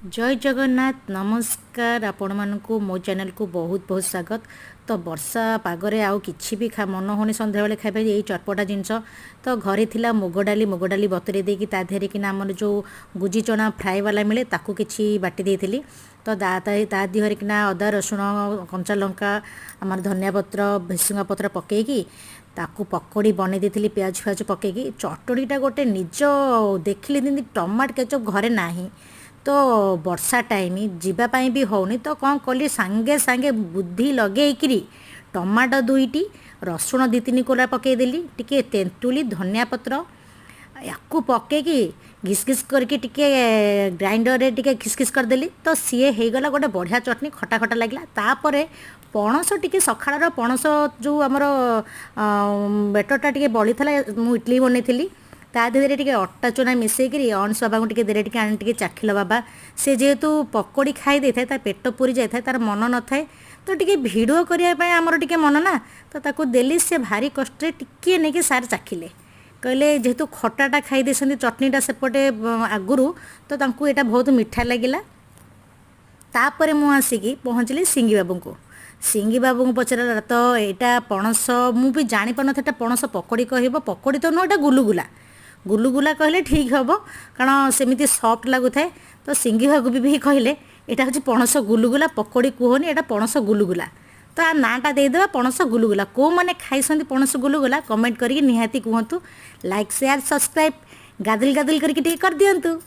जय जगन्नाथ नमस्कार आपण मानक मो चैनल को बहुत बहुत स्वागत। तो वर्षा पागरे आउ किछि भी मन होनी संध्या बेले खाइबा ये चटपटा जिनस। तो घरे थिला मुग डाली बतुरे देकी ता देहरे कि आमर जो गुजी चना फ्राए वाला मिले ताकू किछि बाटी देइथिली। तो ता देहरे कि अदा रसुण कंचा लंका आमर धनिया पत्र भेसुंगा पत्र पकेकी ताकू पकोड़ी बने देइथिली प्याज फ्याज पकेकी। चटणीटा गोटे निज देखिली दिन टमाट केचप घरे नाही तो वर्षा टाइम जीवाई भी होनी तो कौन कली सांगे सांगे बुद्धि लगेकरी टमाटो दुईटी रसुण दी तीन कोला पकईदेली टिके तेंतुली धनिया पत्र या पकईकी घिसघिस करके टिके ग्राइंडर रे टिके घिसघिस करदेली तो सी होगला गोटे बढ़िया चटनी खटा खटा लगे। तापर पणस टिके सखाळर पणस जो आमर बेटरटा टिके बड़ी था मु इडली बनई ता देहरे टिके अट्टा चूना मिसेकरी अंश बाबा को टिके देरे टिके आनी टिके चाखिल बाबा से जेहेतु पकोड़ी खाई दे था पेट पूरी जाए तार मन न थाए तो टिके भिडियो करने आमर टिके मन ना तो ताको देली से भारी कष्ट टिके नहीं सार चाखिले कहले जेहेतु खटाटा खाई दे चटनीटा सेपटे आगुरी तो तांकू एटा बहुत मीठा लगिला। तापर मु आसिकी पहुँचली सिंगी बाबू को। सिंगी बाबू को पचारा तो यहाँ पणस मु भी जानी पार ना पणस पकोड़ी कह पकोड़ी तो नुह गुलुगुला गुलुगुला कहले ठीक हम कारण सेमती सफ्ट लगु थाए। तो सिंगी बाबू भी कहले यहाँ हूँ पणस गुलुगुला पकोड़ी कहनी यहाँ पणस गुलुगुला तो आ नाटा देदेवा पणस गुलुगुला। को मैंने खाई पणस गुलुगुला कमेंट करके निहाती कहतु लाइक शेयर सब्सक्राइब गादिल गादिल करके कर दियंतु।